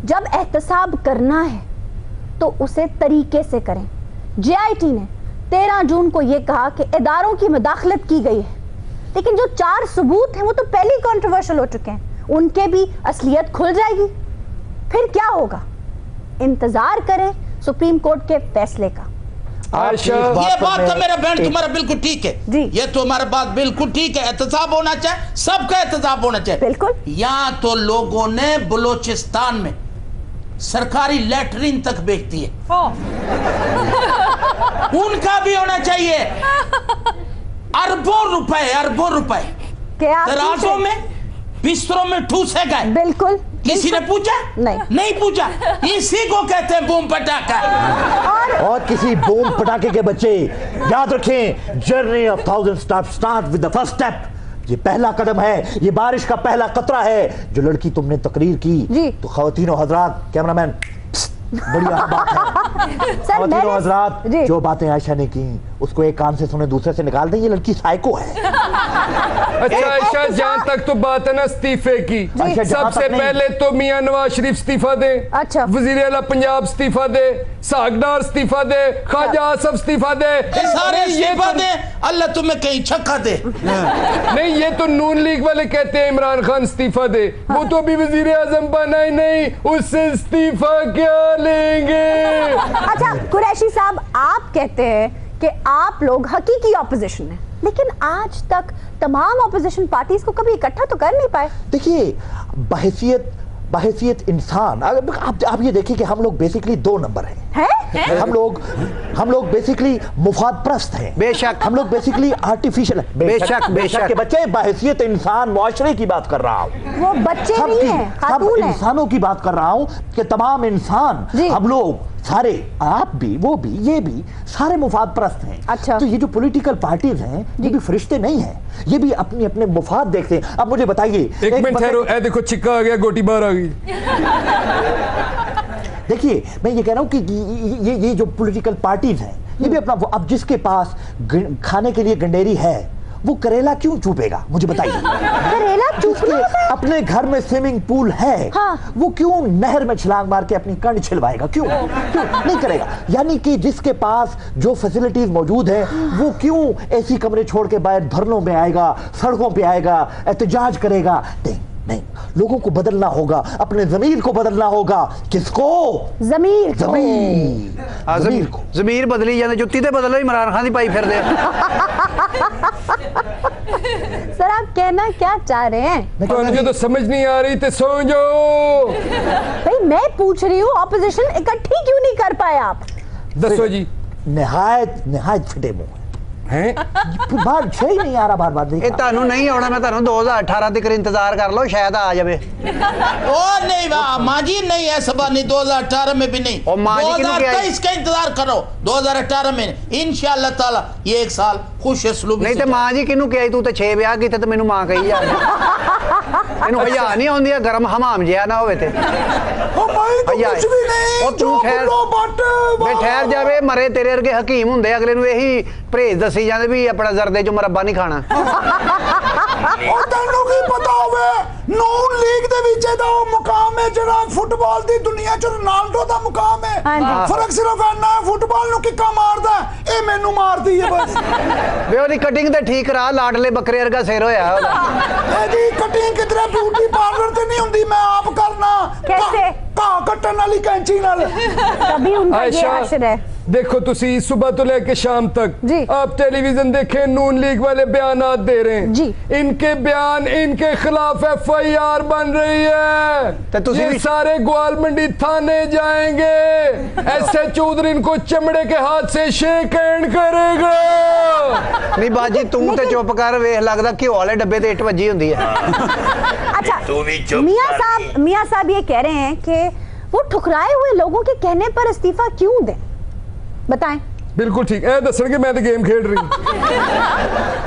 जब एहतसाब करना है तो उसे तरीके से करें। जेआईटी ने 13 जून को यह कहा कि इदारों की मुदाखलत की गई है, लेकिन जो 4 सबूत हैं वो तो पहले ही कंट्रोवर्शियल हो चुके हैं, उनके भी असलियत खुल जाएगी। फिर क्या होगा? इंतजार करें सुप्रीम कोर्ट के फैसले का। ये बात तो मेरा बहन तुम्हारा बिल्कुल ठीक है जी। ये तो हमारा बात बिल्कुल ठीक है, एहतसाब होना चाहिए, सबका एहतसाब होना चाहिए। बिल्कुल। यहाँ तो लोगों ने बलोचिस्तान में सरकारी लैट्रिन तक बेचती है, उनका भी होना चाहिए। अरबों रुपए तराजों में, बिस्तरों में ठूसे गए। बिल्कुल। किसी ने पूछा? नहीं पूछा। इसी को कहते हैं बूम पटाखा। और किसी बूम पटाखे के बच्चे याद रखें, journey of 1000 steps start with the first step. ये पहला कदम है, ये बारिश का पहला कतरा है। जो लड़की तुमने तकरीर की तो ख़वातीनो हज़रात, कैमरामैन बढ़िया बात है। ख़वातीनो हज़रात, जो बातें आयशा ने की उसको एक कान से सुने दूसरे से निकाल दें, ये लड़की साइको है। अच्छा आयशा, जहाँ तक तो बात है ना इस्तीफे की, सबसे पहले तो मियां नवाज शरीफ इस्तीफा दे, अच्छा वजीर आला पंजाब इस्तीफा दे, सागदार इस्तीफा दे, ख्वाजा आसफ इस्तीफा दे, सारे इस्तीफा दे, अल्लाह तुम्हें कहीं छक्का दे। नहीं, ये तो नून लीग वाले कहते हैं इमरान खान इस्तीफा दे, वो तो अभी वजीर आजम बना ही नहीं, उससे इस्तीफा क्या लेंगे? अच्छा कुरैशी साहब, आप कहते हैं कि आप लोग हकीकी ऑपोजिशन है, लेकिन आज तक तमाम ऑपोजिशन पार्टीज को कभी इकट्ठा तो कर नहीं पाए। देखिए, बहैसियत इंसान, आप ये देखिए कि हम लोग बेसिकली 2 नंबर हैं। हम लोग बेसिकली मुफाद प्रस्त हैं। बेशक। हम लोग बेसिकली आर्टिफिशियल हैं। बेशक के बच्चे, बहैसियत इंसान मुआशरे की बात कर रहा हूँ, वो बच्चे नहीं हैं, सब खातून हैं। इंसानों की बात कर रहा हूँ कि तमाम इंसान, हम लोग सारे, आप भी, वो भी, ये भी, सारे मुफाद प्रस्त हैं। अच्छा। तो ये जो पॉलिटिकल पार्टीज हैं ये भी फरिश्ते नहीं हैं, ये भी अपने अपने मुफाद देखते हैं। अब मुझे बताइए, एक मिनट ठहरो, देखो चिक्का आ गया, गोटी बाहर आ गई। देखिए, मैं ये कह रहा हूँ कि ये जो पॉलिटिकल पार्टीज हैं ये भी अपना, अब जिसके पास खाने के लिए गंडेरी है वो करेला क्यों चूपेगा? मुझे बताइए। करेला चूपना? अपने घर में स्विमिंग पूल है, हाँ। वो क्यों नहर में छलांग मार के अपनी कंड छिलवाएगा? क्यों नहीं करेगा? यानी कि जिसके पास जो फैसिलिटीज मौजूद है वो क्यों ऐसी कमरे छोड़ के बाहर धरनों में आएगा, सड़कों पे आएगा, एहतजाज करेगा? नहीं, लोगों को बदलना होगा, अपने ज़मीर को बदलना होगा। किसको? ज़मीर को। ज़मीर बदली जाने, जुत्ती ते बदलो, इमरान खान दी पाई फिर दे। सर आप कहना क्या चाह रहे हैं? मुझे तो समझ नहीं आ रही, तो सो जाओ। भाई मैं पूछ रही हूँ, ऑपोजिशन इकट्ठी क्यों नहीं कर पाए आप? दसो जी। निहायत फिटे मुंह हैं, बार सही नहीं आ रहा, बार ये तानू नहीं आना, मैं तानू 2018 तक इंतजार कर लो, शायद आ जावे। ओ नहीं माँ जी, नहीं ऐसा बात नहीं, 2018 में भी नहीं, 2023 का इंतजार करो, 2018 में इंशाअल्लाह ताला ये एक साल खुश असलूबी। नहीं तो माँ जी किनू कही, तू तो 6 ब्याह कीते तो मैनू माँ कही जा। मैनू हया नहीं आउंदी, गरम हमाम जिहा ना होवे ते। कुछ भी नहीं, तू ठहर जावे, मरे तेरे वर्गे हकीम हुंदे, अगले नू यही परहेज दसी जांदे भी अपना जरदे चो मुरब्बा नहीं खाना। ਉਹ ਤੈਨੂੰ ਕੀ ਪਤਾ ਹੋਵੇ, ਨੂਨ ਲੀਗ ਦੇ ਵਿੱਚ ਇਹਦਾ ਉਹ ਮੁਕਾਮ ਹੈ ਜਿਹੜਾ ਫੁੱਟਬਾਲ ਦੀ ਦੁਨੀਆ 'ਚ ਰੋਨਾਲਡੋ ਦਾ ਮੁਕਾਮ ਹੈ। ਫਰਕ ਸਿਰਫ ਇੰਨਾ ਹੈ, ਫੁੱਟਬਾਲ ਨੂੰ ਕਿੱਕਾ ਮਾਰਦਾ, ਇਹ ਮੈਨੂੰ ਮਾਰਦੀ ਹੈ ਬਸ। ਵੇ ਉਹਦੀ ਕਟਿੰਗ ਤੇ ਠੀਕ ਕਰਾ, ਲਾਡਲੇ ਬੱਕਰੇ ਵਰਗਾ ਸਿਰ ਹੋਇਆ ਉਹਦਾ। ਇਹਦੀ ਕਟਿੰਗ ਕਿਧਰੇ ਬਿਊਟੀ ਪਾਰਲਰ ਤੇ ਨਹੀਂ ਹੁੰਦੀ, ਮੈਂ ਆਪ ਕਰਨਾ। कैसे? ਘਾਹ ਕੱਟਣ ਵਾਲੀ ਕੈਂਚੀ ਨਾਲ। तभी उनका ये असर है। देखो तुसी सुबह तो लेके शाम तक जी। आप टेलीविजन देखें, नून लीग वाले बयानात दे रहे हैं जी। इनके बयान इनके खिलाफ FIR बन रही है, तो ये सारे ग्वाल मंडी थाने जाएंगे, ऐसे चौधरी इनको चमड़े के हाथ से शेक हैंड करेगा। नहीं बाजी तू तो चुप कर, वेख लगदा घ्यो वाले डब्बे ते इट वजी हुंदी है। अच्छा तू भी चुप मियां साहब ये कह रहे हैं कि वो ठुकराए हुए लोगों के कहने पर इस्तीफा क्यों दें, बताएं। बिल्कुल ठीक है, दसणगे मैं तो गेम खेल रही हूँ।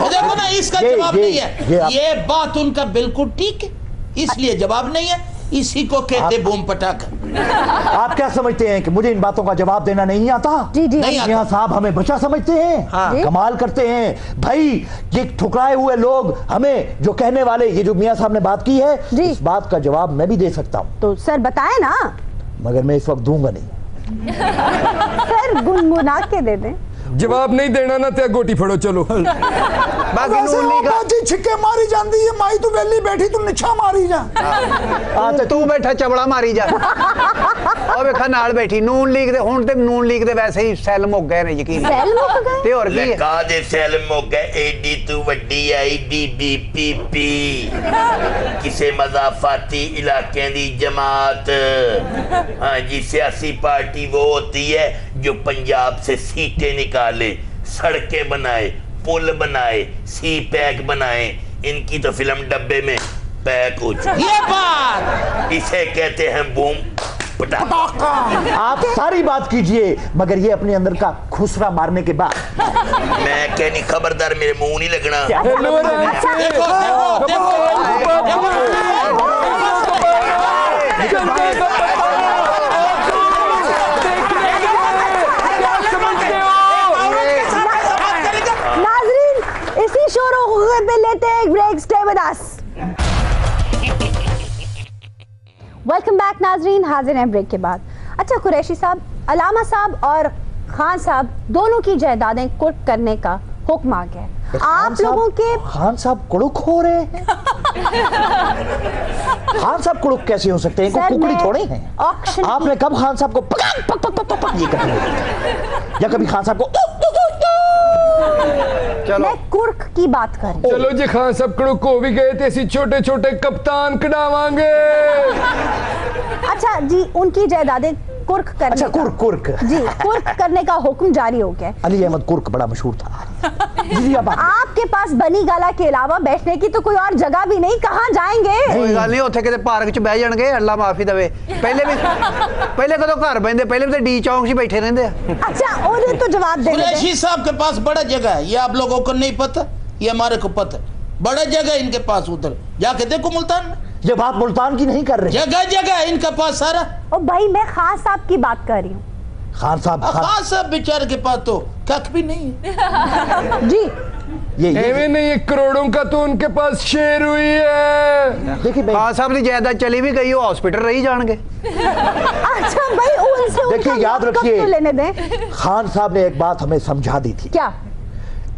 देखो ना इसका जवाब नहीं है, ये बात उनका बिल्कुल ठीक है, इसलिए जवाब नहीं है, इसी को कहते बूम पटाखा। आप क्या समझते हैं कि मुझे इन बातों का जवाब देना नहीं आता? जी जी नहीं मियां साहब हमें बचा समझते हैं। हाँ। कमाल करते हैं भाई, ये ठुकराए हुए लोग हमें जो कहने वाले, ये जो मियां साहब ने बात की है, जी। इस बात का जवाब मैं भी दे सकता हूँ, तो सर बताएं ना। मगर मैं इस वक्त दूंगा नहीं। सर गुनगुना के दे दें। जवाब नहीं देना ना ते गोटी फड़ो चलो। बाकी वैसे नून वो लीग बाजी छिक्के मारी जाती है, माई तू वेली बैठी तू निछा मारी जा। तू बैठा चबड़ा मारी जा। ओ वेखा नाल बैठी नून लीग दे, हुण ते नून लीग दे वैसे ही सैल मुक गए ने यकीन। सैल मुक गए ते और की का दे सैल मुक गए, एडी तू वड्डी आई BBPP, किसे मजाफाती इलाके दी जमात। हाँ जी, सियासी पार्टी वो होती है जो पंजाब से सीटें निकाले, सड़कें बनाए, पुल बनाए, सी पैक बनाए। इनकी तो फिल्म डब्बे में पैक हो चुकी। ये बात इसे कहते हैं बूम पटाखा। आप सारी बात कीजिए, मगर ये अपने अंदर का खुसरा मारने के बाद मैं कहनी खबरदार मेरे मुंह नहीं लगना। हेलो देखो नाजरीन, इसी शोरों पे लेते हैं एक break, stay with us. Welcome back नाजरीन, हाजिर हैं ब्रेक के बाद। अच्छा कुरैशी साहब, अलामा साहब और खान साहब दोनों की जायदादें कुर्क करने का हुक्म आ गया है। आप लोगों के खान साहब कुड़ुक हो रहे हैं। खान साहब कुड़ुक कैसे हो सकते हैं? सर, कुकड़ी मैं थोड़े हैं। ऑक्शन आपने कब खान साहब को पक पक पक पक पक ये कभी, या कभी खान साहब को मैं कुर्क की बात कर रही हूं। चलो जी, खान साहब कड़ुक हो भी गए थे, ऐसी छोटे छोटे कप्तान कढ़ावांगे। अच्छा जी, उनकी जायदादें कुर्क करने अच्छा कुर्क जी कुर्क करने का हुक्म जारी हो गया। अली अहमद कुर्क बड़ा मशहूर था। जी अब आपके पास बनी गाला के अलावा बैठने की तो कोई और जगह भी नहीं, कहाँ जाएंगे? कोई गल नहीं, उत्थे किते पार्क च बह जाणगे, अल्लाह माफी देवे। पहले कदों घर बहिंदे, पहले भी तो डी चौक च बैठे रहंदे। अच्छा उन्हें तो जवाब दे कुरैशी साहब के पास बड़ा जगह है, ये आप लोगों को नहीं पता, ये हमारे को पता है। बड़ा जगह इनके पास, उधर जाके देखो मुल्तान में। ये बात मुल्तान की नहीं कर रहे, जगह जगह इनके पास सारा। ओ भाई, मैं खान साहब की बात कर रही हूँ। खान साहब बेचारे के पास तो कख भी नहीं है। जी ये नहीं, करोड़ों का तो उनके पास शेयर हुई है। देखिए खान साहब की जायदाद चली भी गई, वो हॉस्पिटल रही जाएंगे। अच्छा भाई, उनसे देखिए याद तो रखिए, लेने दें। खान साहब ने एक बात हमें समझा दी थी। क्या?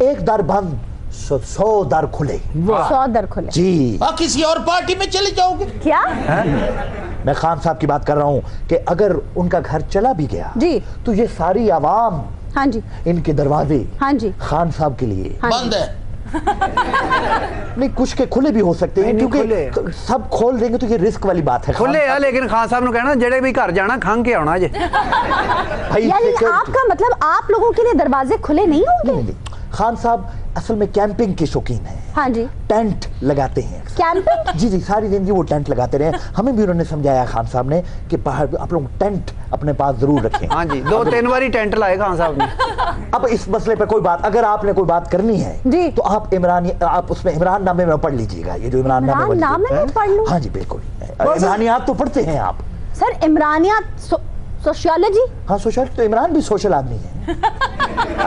एक दर बंद 100 दर खुले। 100 दर खुले जी। किसी और पार्टी में चले जाओगे क्या? मैं खान साहब की बात कर रहा हूँ कि अगर उनका घर चला भी गया जी, तो ये सारी आवाम, हाँ जी, इनके दरवाजे हाँ जी, खान साहब के लिए बंद है। नहीं, कुछ के खुले भी हो सकते हैं, क्योंकि सब खोल देंगे तो ये रिस्क वाली बात है। खुले है, लेकिन खान साहब ने कहना जेड़े भी घर जाना खंग के आना जे। यानी आपका मतलब आप लोगों के लिए दरवाजे खुले नहीं होंगे? खान साहब असल में कैंपिंग के शौकीन हैं। हाँ जी, टेंट लगाते हैं। कैंपिंग? जी जी, सारी जिंदगी वो टेंट लगाते रहे। हमें भी उन्होंने समझाया खान साहब ने कि पहाड़ आप लोग टेंट अपने पास जरूर रखें। हाँ जी, 2-3 बारी टेंट लाए खान साहब ने। अब इस मसले पे कोई बात, अगर आपने कोई बात करनी है जी, तो आप उसमें इमरान नामे में पढ़ लीजिएगा। ये जो इमरान नामे में पढ़ लूं? हाँ जी बिल्कुल। इमरानियात तो पढ़ते हैं आप? सर इमरानियात सोशियोलॉजी? हाँ सोशल, तो इमरान भी सोशल आदमी है।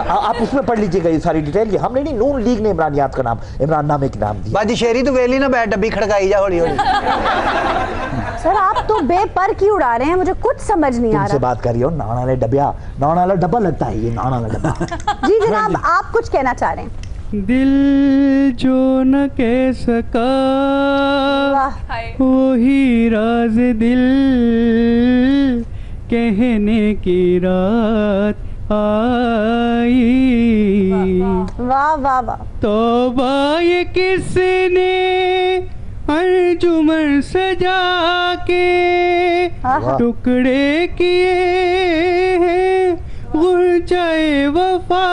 आप उसमें पढ़ लीजिएगा ये सारी डिटेल। ये हमने नहीं, नून लीग ने इमरानियात का नाम, इमरान नामे के नाम दिया। बाजी शेरी तो वेली ना बैठ डब्बी खड़काई जा हौली हौली। सर आप तो बेपर की उड़ा रहे हैं, मुझे कुछ समझ नहीं आ रहा। तुमसे बात कर रही हो, नाना वाले डब्बा, नाना वाला डब्बा लगता है ये, नाना वाला डब्बा। जी जनाब, आप कुछ कहना चाह रहे हैं? दिल जो न कह सका वही राज दिल, कहने की रात आई। वाह वाह वाह। तौबा ये किसने अर्जुमन सजा के टुकड़े किए हैं गुरजाए वफा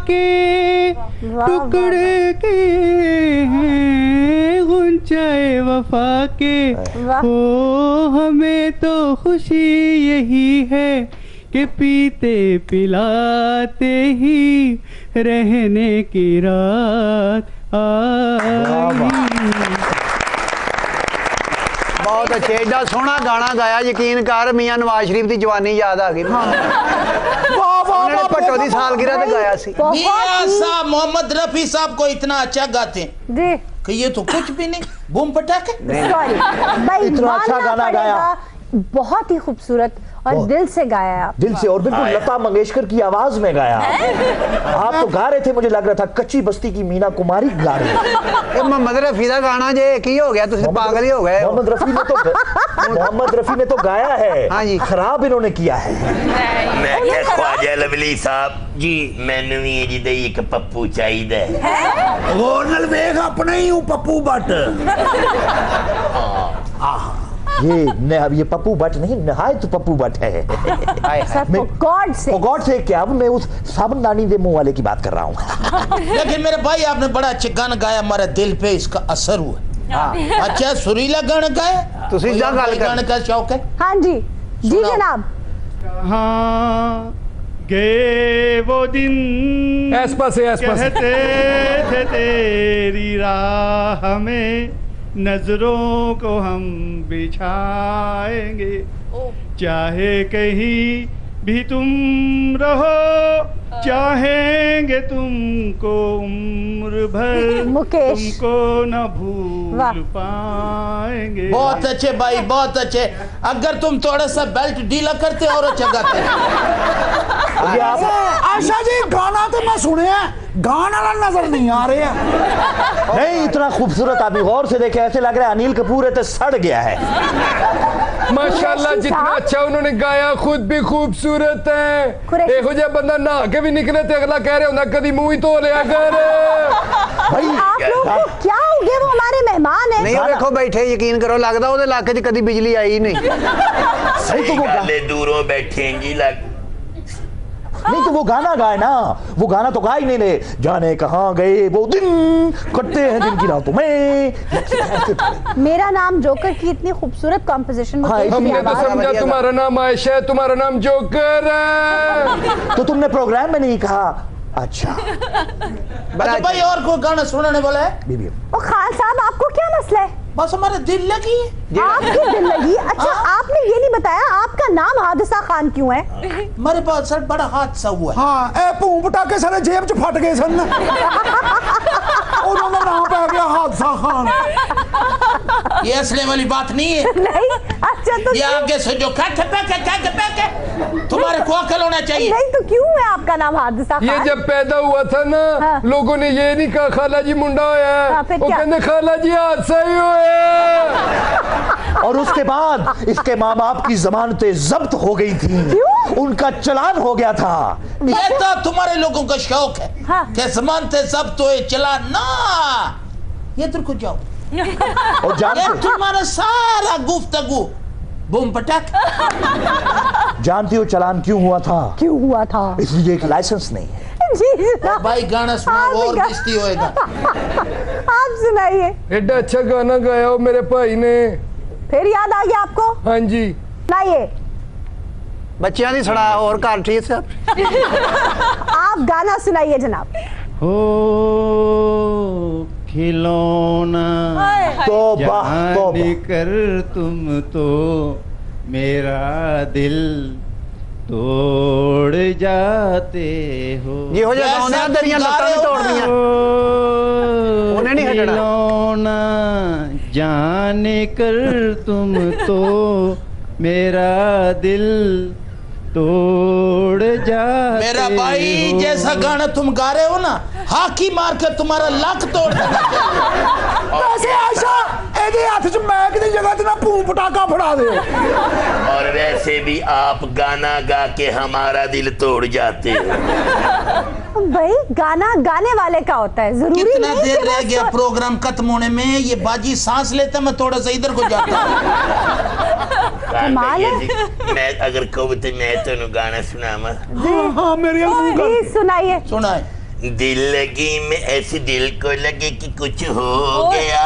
के, टुकड़े किए हैं गुरजाए वफा के। ओ हमें तो खुशी यही है कि पीते पिलाते ही रहने की रात आई। बहुत अच्छे, एडा सोहना गाना गाया, यकीन कर मियां नवाज शरीफ की जवानी याद आ गई। उन्होंने भट्टो की सालगिरह पे गाया सी। मियां साहब मोहम्मद रफी साहब को इतना अच्छा गाते हैं कि ये तो कुछ भी नहीं, बूम पटाखे। इतना अच्छा गाना गाया, बहुत ही खूबसूरत और दिल से गाया आप। दिल से, और बिल्कुल लता मंगेशकर की आवाज में गाया आप तो गा रहे थे, मुझे लग रहा था कच्ची बस्ती की मीना कुमारी गा रही। मोहम्मद रफी का गाना जे की हो गया, तुम पागल ही हो गए। मोहम्मद रफी ने तो गाया है। हाँ जी, खराब इन्होंने किया है। मैं क्या ख्वाजा लवली साहब जी, मैनू भी जिदे एक पप्पू चाहिए। गौर नाल वेख अपने ही पप्पू बट। ये पप्पू बट नहीं, नहायत पप्पू बट है। गॉड से क्या, मैं उस साबुनदानी दे मुंह वाले की बात कर रहा हूँ। लेकिन मेरे भाई आपने बड़ा अच्छा गाना गाया, हमारे दिल पे इसका असर हुआ। अच्छा सुरीला गाना गाया, तो गाने का शौक है। हाँ जी जी जनाब। हाँ गए वो दिन कहते थे तेरी राह में नजरों को हम बिछाएंगे, चाहे कहीं भी तुम रहो चाहेंगे तुमको उम्र भर, तुमको न भूल पाएंगे। बहुत अच्छे भाई, बहुत अच्छे। अगर तुम थोड़ा सा बेल्ट ढीला करते और अच्छा गाते। आशा जी गाना तो मैं सुने हैं, गाना नजर नहीं आ रहे हैं। नहीं, इतना खूबसूरत आदमी, गौर से देखे ऐसे लग रहा है अनिल कपूर है तो सड़ गया है। माशाल्लाह, जितना अच्छा उन्होंने गाया, खुद भी खूबसूरत है। एहो जिहा बंदा नहा के भी निकले तो अगला कह रहे होंदा कदी मुंह ही धो लिया कर। भाई आप लोग को क्या हो गया, वो हमारे मेहमान है। नहीं देखो बैठे, यकीन करो लगदा ओदे इलाके च कदी बिजली आई नहीं। सही तो वो गाले दूरों बैठे हैं जी लग। नहीं तो वो गाना गाए ना, वो गाना तो गा ही नहीं ले, जाने कहाँ गए वो दिन, कटते हैं दिन की रातों में। मेरा नाम जोकर की इतनी खूबसूरत कॉम्पोजिशन। हमने तो समझा तुम्हारा नाम आयशा है, तुम्हारा नाम जोकर है। तो तुमने प्रोग्राम में नहीं कहा। अच्छा भाई और कोई गाना सुनाने वाला है? ओ खान साहब, आपको क्या मसला है? बस हमारे दिल लगी है। आपकी दिल लगी? अच्छा आपने ये नहीं बताया आपका नाम हादिसा खान क्यों है? मेरे पास सर बड़ा हादसा हुआ। हाँ, ए भूम पटाके सारे जेब च फट गए सन। उन्होंने नाम पे गया हादसा खान। ये असले वाली बात नहीं है। नहीं, अच्छा तो ये आगे से जो तुम्हारे को अकल होना चाहिए। नहीं तो क्यों है आपका नाम हादिसा खान? ये जब पैदा हुआ था ना, लोगों ने ये नहीं कहा खाला जी मुंडा होया, वो कहते खाला जी हादसा ही होया। और उसके बाद इसके माँ बाप की जमानतें जब्त हो गई थी, उनका चालान हो गया था। ये तो तुम्हारे लोगों का शौक है कि जमानतें जब्त हुए, चालान ना। ये इधर को जाओ और जानते तुम्हारा सारा गुफ्तगू बूम पटाख। जानती हो चालान क्यों हुआ था? क्यों हुआ था? इसलिए एक लाइसेंस नहीं है। जी भाई गाना सुनाओ और किस्ती होएगा। आप सुनाइए। एडा अच्छा गाना गाया हो मेरे भाई ने। फिर याद आ गया आपको? हाँ जी। सुनाइए। बच्चियां दी सुना और घर ठीक सब। आप गाना सुनाइए जनाब। हो खिलौना जाने कर तुम तो मेरा दिल तोड़ जाते हो। ये हो जाता है दरिया लत्तां भी तोड़ दियां। उन्हें नहीं हटना। खिलौना जाने कर तुम तो मेरा दिल तोड़ जाते। मेरा भाई जैसा गाना तुम गा रहे हो ना, हाकी मार कर तुम्हारा लक तोड़ देना। वैसे आशा ਇਹਦੇ ਹੱਥ 'ਚ ਮੈਕ ਦੀ ਜਗ੍ਹਾ ਤੇ ਨਾ ਭੂੰ ਪਟਾਕਾ ਫੜਾ ਦਿਓ। और वैसे भी आप गाना गा के हमारा दिल तोड़ जाते हो। भाई गाना गाने वाले का होता है, जरूरी कितना नहीं देर कि रह बस गया प्रोग्राम खत्म होने में, ये बाजी सांस लेता मैं थोड़ा सा इधर को जाता। कमाल है। मैं अगर कहूँ तो मैं तो गाना सुनावा। हाँ मेरे प्लीज सुनाइए। सुनाए। दिल लगी में ऐसे दिल को लगे कि कुछ हो गया,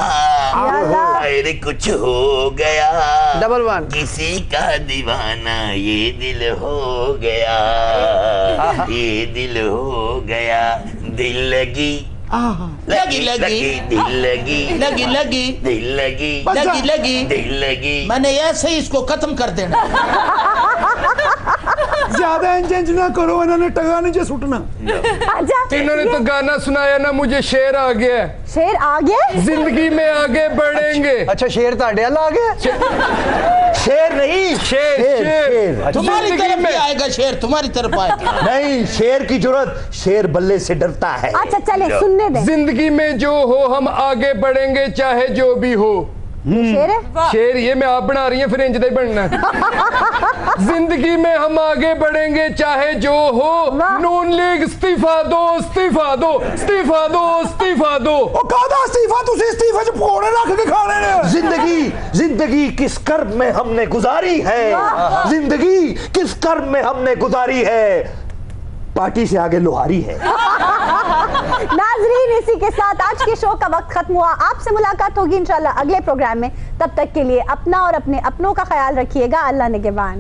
अरे कुछ हो गया, डबल वन, किसी का दीवाना ये दिल हो गया, ये दिल हो गया, दिल लगी लगी लगी दिल लगी लगी लगी दिल लगी लगी लगी दिल लगी। मैंने ऐसे ही इसको खत्म कर देना। ज्यादा इंजन ना करो, इन्होंने टगा नहीं जो सुटना। इन्होंने तो गाना सुनाया ना, मुझे शेर आ गया। शेर आ गया? जिंदगी में आगे बढ़ेंगे। अच्छा शेर ताड़े आ गया? शेर नहीं, शेर शेर तुम्हारी तरफ भी आएगा, शेर तुम्हारी तरफ आएगा। नहीं, शेर की जरूरत, शेर बल्ले से डरता है। अच्छा चले सुनने दे। जिंदगी में जो हो हम आगे बढ़ेंगे चाहे जो भी हो। शेर है? शेर ये मैं आप बना रही है, फिर इंज बनना है। जिंदगी में हम आगे बढ़ेंगे चाहे जो हो, नून लीग इस्तीफा दो इस्तीफा दो इस्तीफा दो इस्तीफा दो। कादा इस्तीफा, तुसी इस्तीफे च पकौड़े रख के खाने ने। जिंदगी किस कर्म में हमने गुजारी है, जिंदगी किस कर्म में हमने गुजारी है, पार्टी से आगे लोहारी है। नाजरीन इसी के साथ आज के शो का वक्त खत्म हुआ। आपसे मुलाकात होगी इंशाल्लाह अगले प्रोग्राम में। तब तक के लिए अपना और अपने अपनों का ख्याल रखिएगा। अल्लाह निगहबान।